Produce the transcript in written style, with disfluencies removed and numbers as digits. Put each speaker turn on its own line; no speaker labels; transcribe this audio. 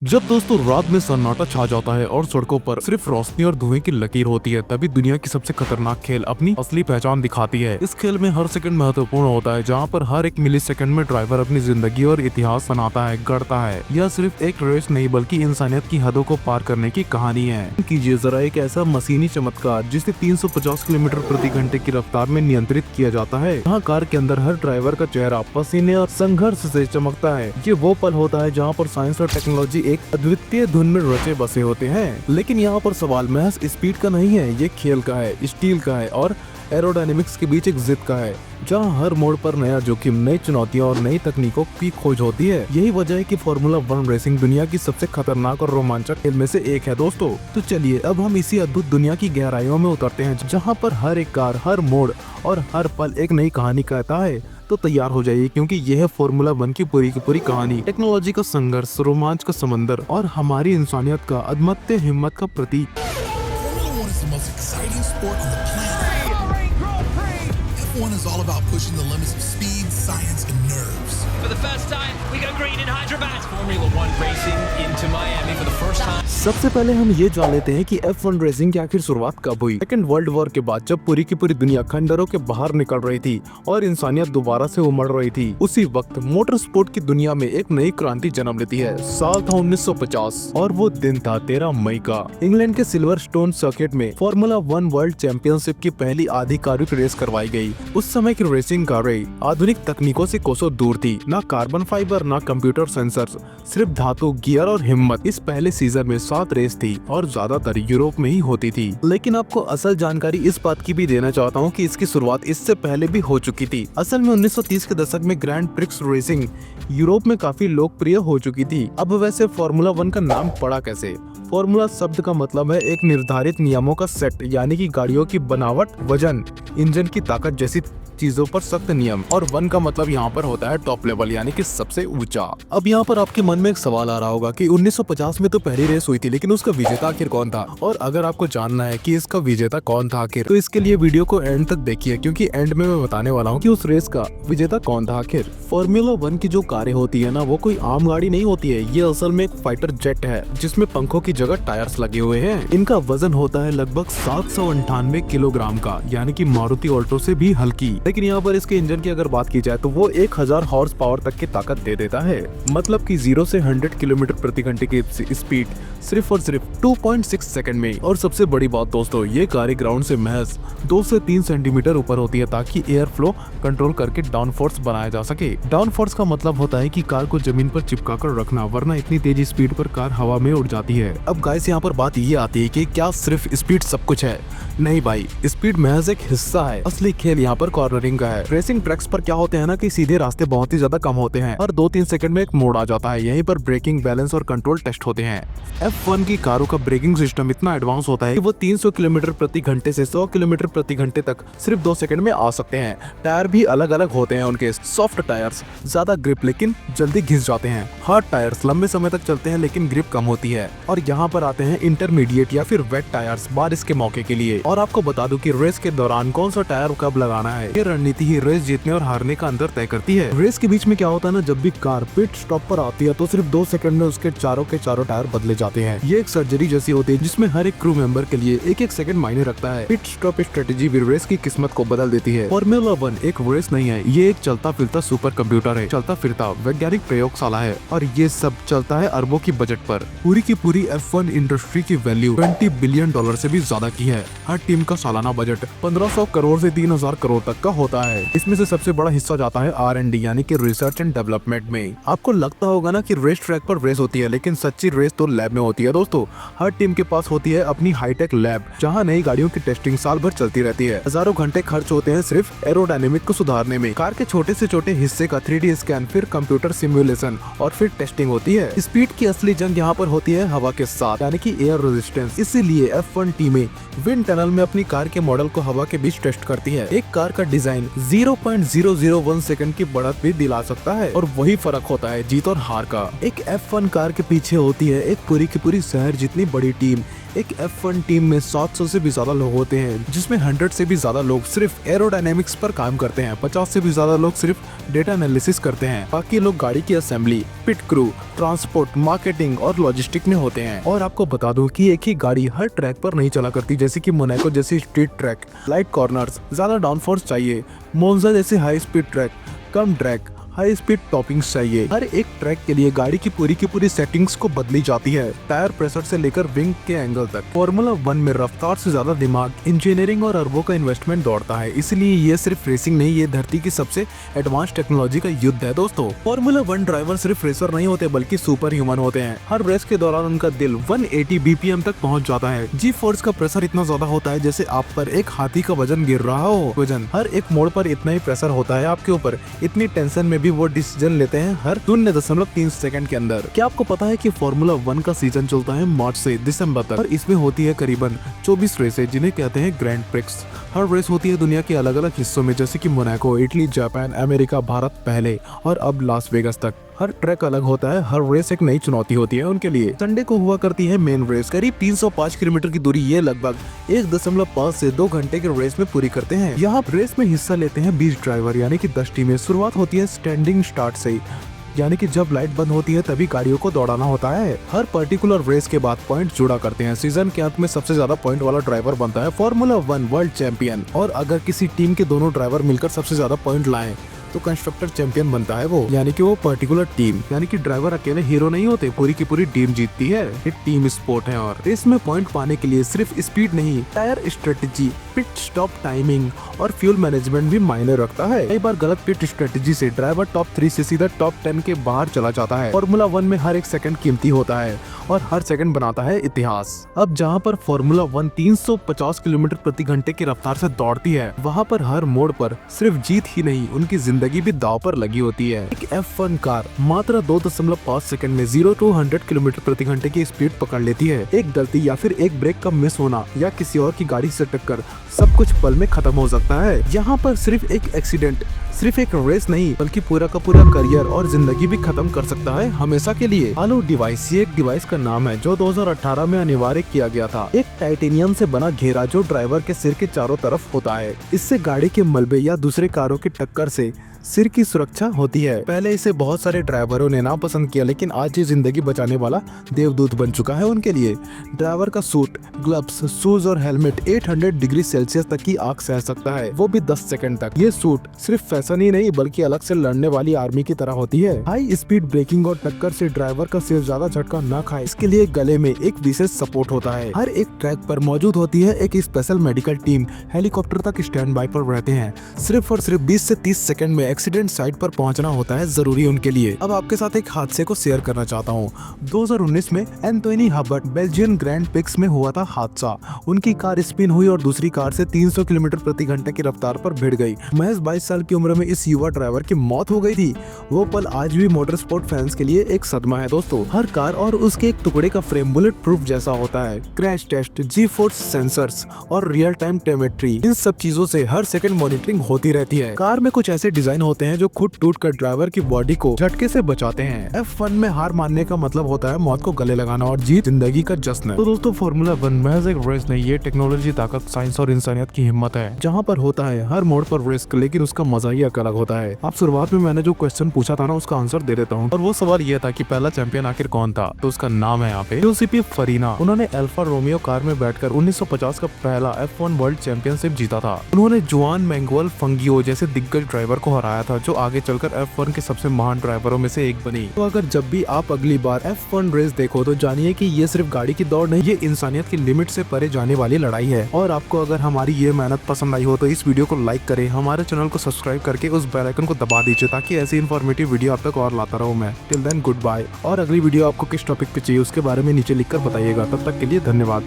जब दोस्तों रात में सन्नाटा छा जाता है और सड़कों पर सिर्फ रोशनी और धुएं की लकीर होती है, तभी दुनिया की सबसे खतरनाक खेल अपनी असली पहचान दिखाती है। इस खेल में हर सेकंड महत्वपूर्ण होता है, जहां पर हर एक मिली सेकंड में ड्राइवर अपनी जिंदगी और इतिहास बनाता है, गढ़ता है। यह सिर्फ एक रेस नहीं बल्कि इंसानियत की हदों को पार करने की कहानी है। कीजिए जरा एक ऐसा मशीनी चमत्कार जिसे 350 किलोमीटर प्रति घंटे की रफ्तार में नियंत्रित किया जाता है, जहाँ कार के अंदर हर ड्राइवर का चेहरा पसीने और संघर्ष से चमकता है। ये वो पल होता है जहाँ पर साइंस और टेक्नोलॉजी एक अद्वितीय धुन में रचे बसे होते हैं। लेकिन यहाँ पर सवाल महज स्पीड का नहीं है, ये खेल का है, स्टील का है और एरोडायनेमिक्स के बीच एक जिद का है, जहाँ हर मोड़ पर नया जोखिम, नई चुनौतियां और नई तकनीकों की खोज होती है। यही वजह है कि फार्मूला 1 रेसिंग दुनिया की सबसे खतरनाक और रोमांचक खेल में से एक है दोस्तों। तो चलिए अब हम इसी अद्भुत दुनिया की गहराइयों में उतरते हैं, जहाँ पर हर एक कार, हर मोड़ और हर पल एक नई कहानी कहता है। तो तैयार हो जाइए, क्योंकि यह है फार्मूला 1 की पूरी कहानी। टेक्नोलॉजी का संघर्ष, रोमांच का समंदर और हमारी इंसानियत का अदम्य हिम्मत का प्रतीक।
F1 is all about pushing the limits of speed, science, and nerves.
For the first time, we go green in Hyderabad. Formula 1 racing into Miami for the first time.
सबसे पहले हम ये जान लेते हैं कि F1 रेसिंग की आखिर शुरुआत कब हुई। सेकंड वर्ल्ड वॉर के बाद जब पूरी की पूरी दुनिया खंडरों के बाहर निकल रही थी और इंसानियत दोबारा से उमड़ रही थी, उसी वक्त मोटर स्पोर्ट की दुनिया में एक नई क्रांति जन्म लेती है। साल था 1950 और वो दिन था 13 मई का। इंग्लैंड के सिल्वर स्टोन सर्किट में फार्मूला 1 वर्ल्ड चैंपियनशिप की पहली आधिकारिक रेस करवाई गई। उस समय की रेसिंग कारें आधुनिक तकनीकों से कोसों दूर थी। ना कार्बन फाइबर, ना कंप्यूटर सेंसर्स, सिर्फ धातु, गियर और हिम्मत। इस पहले सीजन में 7 रेस थी और ज्यादातर यूरोप में ही होती थी। लेकिन आपको असल जानकारी इस बात की भी देना चाहता हूँ कि इसकी शुरुआत इससे पहले भी हो चुकी थी। असल में 1930 के दशक में ग्रैंड प्रिक्स रेसिंग यूरोप में काफी लोकप्रिय हो चुकी थी। अब वैसे फार्मूला 1 का नाम पड़ा कैसे? फार्मूला शब्द का मतलब है एक निर्धारित नियमों का सेट, यानी कि गाड़ियों की बनावट, वजन, इंजन की ताकत जैसी चीजों पर सख्त नियम। और 1 का मतलब यहाँ पर होता है टॉप लेवल, यानी कि सबसे ऊंचा। अब यहाँ पर आपके मन में एक सवाल आ रहा होगा कि 1950 में तो पहली रेस हुई थी, लेकिन उसका विजेता आखिर कौन था? और अगर आपको जानना है कि इसका विजेता कौन था आखिर, तो इसके लिए वीडियो को एंड तक देखिए, क्योंकि एंड में मैं बताने वाला हूँ कि उस रेस का विजेता कौन था आखिर। फार्मूला 1 की जो कारें होती है ना, वो कोई आम गाड़ी नहीं होती है। ये असल में एक फाइटर जेट है, जिसमें पंखों की जगह टायर्स लगे हुए हैं। इनका वजन होता है लगभग 798 किलोग्राम का, यानी कि मारुति ऑल्टो से भी हल्की। लेकिन यहाँ पर इसके इंजन की अगर बात की जाए तो वो 1000 हॉर्स पावर तक की ताकत दे देता है। मतलब कि 0 से 100 किलोमीटर प्रति घंटे की स्पीड सिर्फ और सिर्फ 2.6 सेकंड में। और सबसे बड़ी बात दोस्तों, ये कार ग्राउंड से महज 2 से 3 सेंटीमीटर ऊपर होती है, ताकि एयर फ्लो कंट्रोल करके डाउन फोर्स बनाया जा सके। डाउन फोर्स का मतलब होता है कि कार को जमीन पर चिपका कर रखना, वरना इतनी तेजी स्पीड पर कार हवा में उड़ जाती है। अब गाइस यहाँ पर बात ये आती है कि क्या सिर्फ स्पीड सब कुछ है? नहीं भाई, स्पीड महज एक हिस्सा है। असली खेल यहाँ पर कॉर्नरिंग का है। रेसिंग ट्रैक्स पर क्या होते हैं ना कि सीधे रास्ते बहुत ही ज्यादा कम होते हैं और 2-3 सेकंड में एक मोड़ आ जाता है। यहीं पर ब्रेकिंग, बैलेंस और कंट्रोल टेस्ट होते हैं। F1 की कारों का ब्रेकिंग सिस्टम इतना एडवांस होता है कि वो 300 किलोमीटर प्रति घंटे से 100 किलोमीटर प्रति घंटे तक सिर्फ 2 सेकंड में आ सकते हैं। टायर भी अलग अलग होते हैं उनके। सॉफ्ट टायर्स ज्यादा ग्रिप लेकिन जल्दी घिस जाते हैं। हार्ड टायर्स लंबे समय तक चलते हैं लेकिन ग्रिप कम होती है। और यहाँ पर आते हैं इंटरमीडिएट या फिर वेट टायर्स, बारिश के मौके के लिए। और आपको बता दूं कि रेस के दौरान कौन सा टायर कब लगाना है, ये रणनीति ही रेस जीतने और हारने का अंतर तय करती है। रेस के बीच में क्या होता है ना, जब भी कार पिट स्टॉप पर आती है तो सिर्फ 2 सेकंड में उसके चारों के चारों टायर बदले जाते हैं। ये एक सर्जरी जैसी होती है, जिसमें हर एक क्रू मेंबर के लिए एक एक सेकंड मायने रखता है। पिट स्टॉप स्ट्रेटेजी भी रेस की किस्मत को बदल देती है। फार्मूला 1 एक रेस नहीं है, ये एक चलता फिरता सुपर कंप्यूटर है, चलता फिरता वैज्ञानिक प्रयोगशाला है। और ये सब चलता है अरबों की बजट पर। पूरी की पूरी F1 इंडस्ट्री की वैल्यू $20 बिलियन से भी ज्यादा की है। हर टीम का सालाना बजट 1500 करोड़ से 3000 करोड़ तक का होता है। इसमें से सबसे बड़ा हिस्सा जाता है R&D, यानी कि रिसर्च एंड डेवलपमेंट में। आपको लगता होगा ना कि रेस ट्रैक पर रेस होती है, लेकिन सच्ची रेस तो लैब में होती है दोस्तों। हर टीम के पास होती है अपनी हाईटेक लैब, जहां नई गाड़ियों की टेस्टिंग साल भर चलती रहती है। हजारों घंटे खर्च होते हैं सिर्फ एरोडायनेमिक को सुधारने में। कार के छोटे से छोटे हिस्से का 3D स्कैन, फिर कंप्यूटर सिमुलेशन और फिर टेस्टिंग होती है। स्पीड की असली जंग यहाँ पर होती है हवा के साथ, यानी कि एयर रेजिस्टेंस। इसीलिए F1 टीमें विंड टनल में अपनी कार के मॉडल को हवा के बीच टेस्ट करती है। एक कार का डिजाइन 0.001 सेकंड की बढ़त भी दिला सकता है, और वही फर्क होता है जीत और हार का। एक F1 कार के पीछे होती है एक पूरी की पूरी शहर जितनी बड़ी टीम, एक F1 टीम में 700 से भी ज्यादा लोग होते हैं, जिसमें 100 से भी ज्यादा लोग सिर्फ एरोडायनेमिक्स पर काम करते हैं, 50 से भी ज्यादा लोग सिर्फ डेटा एनालिसिस करते हैं, बाकी लोग गाड़ी की असेंबली, पिट क्रू, ट्रांसपोर्ट, मार्केटिंग और लॉजिस्टिक में होते हैं। और आपको बता दूं कि एक ही गाड़ी हर ट्रैक पर नहीं चला करती, जैसे कि मोनाको जैसी स्ट्रीट ट्रैक, लाइट कॉर्नर्स, ज्यादा डाउनफोर्स चाहिए, मोन्जा जैसे हाई स्पीड ट्रैक, कम ट्रैक, हाई स्पीड टॉपिंग्स चाहिए। हर एक ट्रैक के लिए गाड़ी की पूरी सेटिंग्स को बदली जाती है, टायर प्रेशर से लेकर विंग के एंगल तक। फॉर्मूला 1 में रफ्तार से ज्यादा दिमाग, इंजीनियरिंग और अरबों का इन्वेस्टमेंट दौड़ता है, इसलिए ये सिर्फ रेसिंग नहीं, ये धरती की सबसे एडवांस टेक्नोलॉजी का युद्ध है दोस्तों। फॉर्मूला 1 ड्राइवर सिर्फ रेसर नहीं होते बल्कि सुपर ह्यूमन होते हैं। हर रेस के दौरान उनका दिल 180 BPM तक पहुंच जाता है। जी फोर्स का प्रेशर इतना ज्यादा होता है जैसे आप पर एक हाथी का वजन गिर रहा हो। वजन हर एक मोड़ पर इतना ही प्रेशर होता है आपके ऊपर, इतनी टेंशन में भी वो डिसीजन लेते हैं हर 0.3 सेकंड के अंदर। क्या आपको पता है कि फॉर्मूला 1 का सीजन चलता है मार्च से दिसंबर तक और इसमें होती है करीबन 24 रेसें, जिन्हें कहते हैं ग्रैंड प्रिक्स। हर रेस होती है दुनिया के अलग अलग हिस्सों में, जैसे कि Monaco, Italy, Japan, America, Bharat पहले और अब लास वेगास तक। हर ट्रैक अलग होता है, हर रेस एक नई चुनौती होती है उनके लिए। संडे को हुआ करती है मेन रेस, करीब 305 किलोमीटर की दूरी ये लगभग 1.5 से 2 घंटे के रेस में पूरी करते हैं। यहाँ रेस में हिस्सा लेते हैं 20 ड्राइवर यानी कि 10 टीमें। शुरुआत होती है स्टैंडिंग स्टार्ट से, यानी कि जब लाइट बंद होती है तभी गाड़ियों को दौड़ाना होता है। हर पर्टिकुलर रेस के बाद पॉइंट जुड़ा करते हैं। सीजन के अंत में सबसे ज्यादा पॉइंट वाला ड्राइवर बनता है फॉर्मूला 1 वर्ल्ड चैंपियन। और अगर किसी टीम के दोनों ड्राइवर मिलकर सबसे ज्यादा पॉइंट लाएं तो कंस्ट्रक्टर चैंपियन बनता है वो, यानी कि वो पर्टिकुलर टीम, यानी कि ड्राइवर अकेले हीरो नहीं होते, पूरी की पूरी टीम जीतती है। ये टीम स्पोर्ट है और रेस में पॉइंट पाने के लिए सिर्फ स्पीड नहीं, tyre strategy, pit stop timing और फ्यूल मैनेजमेंट भी मायने रखता है। कई बार गलत पिट स्ट्रेटेजी से ड्राइवर टॉप 3 से सीधा टॉप 10 के बाहर चला जाता है। फॉर्मूला 1 में हर एक सेकंड कीमती होता है और हर सेकंड बनाता है इतिहास। अब जहाँ पर फॉर्मूला 1 350 किलोमीटर प्रति घंटे की रफ्तार से दौड़ती है, वहाँ पर हर मोड़ पर सिर्फ जीत ही नहीं, उनकी जिंदगी भी दांव पर लगी होती है। एक F1 कार मात्र 2.5 सेकंड में 0 to 100 किलोमीटर प्रति घंटे की स्पीड पकड़ लेती है। एक गलती या फिर एक ब्रेक का मिस होना या किसी और की गाड़ी से टक्कर, सब कुछ पल में खत्म हो सकता है। यहाँ पर सिर्फ एक एक्सीडेंट सिर्फ एक रेस नहीं बल्कि पूरा का पूरा करियर और जिंदगी भी खत्म कर सकता है हमेशा के लिए। आलो डिवाइस, ये एक डिवाइस का नाम है जो 2018 में अनिवार्य किया गया था। एक टाइटेनियम से बना घेरा जो ड्राइवर के सिर के चारों तरफ होता है। इससे गाड़ी के मलबे या दूसरे कारों की टक्कर से सिर की सुरक्षा होती है। पहले इसे बहुत सारे ड्राइवरों ने नापसंद किया, लेकिन आज ये जिंदगी बचाने वाला देवदूत बन चुका है उनके लिए। ड्राइवर का सूट, ग्लव्स, शूज और हेलमेट 800 डिग्री सेल्सियस तक की आग सह सकता है, वो भी 10 सेकंड तक। ये सूट सिर्फ फैशन ही नहीं बल्कि अलग से लड़ने वाली आर्मी की तरह होती है। हाई स्पीड ब्रेकिंग और टक्कर से ड्राइवर का सिर ज्यादा झटका न खाए, इसके लिए गले में एक विशेष सपोर्ट होता है। हर एक ट्रैक पर मौजूद होती है एक स्पेशल मेडिकल टीम, हेलीकॉप्टर तक स्टैंड बाय पर रहते हैं। सिर्फ और सिर्फ 20 से 30 सेकंड में एक्सीडेंट साइट पर पहुंचना होता है जरूरी उनके लिए। अब आपके साथ एक हादसे को शेयर करना चाहता हूं। 2019 में Anthoine Hubert Belgian Grand Prix में हुआ था हादसा। उनकी कार स्पिन हुई और दूसरी कार से 300 किलोमीटर प्रति घंटे की रफ्तार पर भिड़ गई। महज 22 साल की उम्र में इस युवा ड्राइवर की मौत हो गई थी। वो पल आज भी मोटर स्पोर्ट फैंस के लिए एक सदमा है दोस्तों। हर कार और उसके एक टुकड़े का फ्रेम बुलेट प्रूफ जैसा होता है। क्रैश टेस्ट, जी फोर्स सेंसर्स और रियल टाइम टेलीमेट्री, इन सब चीजों से हर सेकंड मॉनिटरिंग होती रहती है। कार में कुछ ऐसे डिजाइन होते हैं जो खुद टूटकर ड्राइवर की बॉडी को झटके से बचाते हैं। F1 में हार मानने का मतलब होता है मौत को गले लगाना और जीत जिंदगी का जश्न। तो दोस्तों फॉर्मूला 1 महज एक रेस नहीं, ये टेक्नोलॉजी, ताकत, साइंस और इंसानियत की हिम्मत है। जहाँ पर होता है हर मोड़ पर रिस्क, लेकिन उसका मजा ही अलग होता है। आप शुरुआत में मैंने जो क्वेश्चन पूछा था ना, उसका आंसर दे देता हूँ। और वो सवाल ये था कि पहला चैंपियन आखिर कौन था, तो उसका नाम है यहाँ पे यूसीपी फरीना। उन्होंने अल्फा रोमियो कार में बैठकर 1950 का पहला F1 वर्ल्ड चैंपियनशिप जीता था। उन्होंने जुआन मैंगुएल फंगियो जैसे दिग्गज ड्राइवर को हराया था, जो आगे चलकर F1 के सबसे महान ड्राइवरों में से एक बनी। तो अगर जब भी आप अगली बार F1 रेस देखो तो जानिए कि ये सिर्फ गाड़ी की दौड़ नहीं, ये इंसानियत की लिमिट से परे जाने वाली लड़ाई है। और आपको अगर हमारी ये मेहनत पसंद आई हो तो इस वीडियो को लाइक करें, हमारे चैनल को सब्सक्राइब करके उस बेल आइकन को दबा दीजिए, ताकि ऐसी इन्फॉर्मेटिव वीडियो आप तक और लाता रहूं मैं। Till then good bye. और अगली वीडियो आपको किस टॉपिक पे चाहिए उसके बारे में नीचे लिखकर बताइएगा। तब तक के लिए धन्यवाद।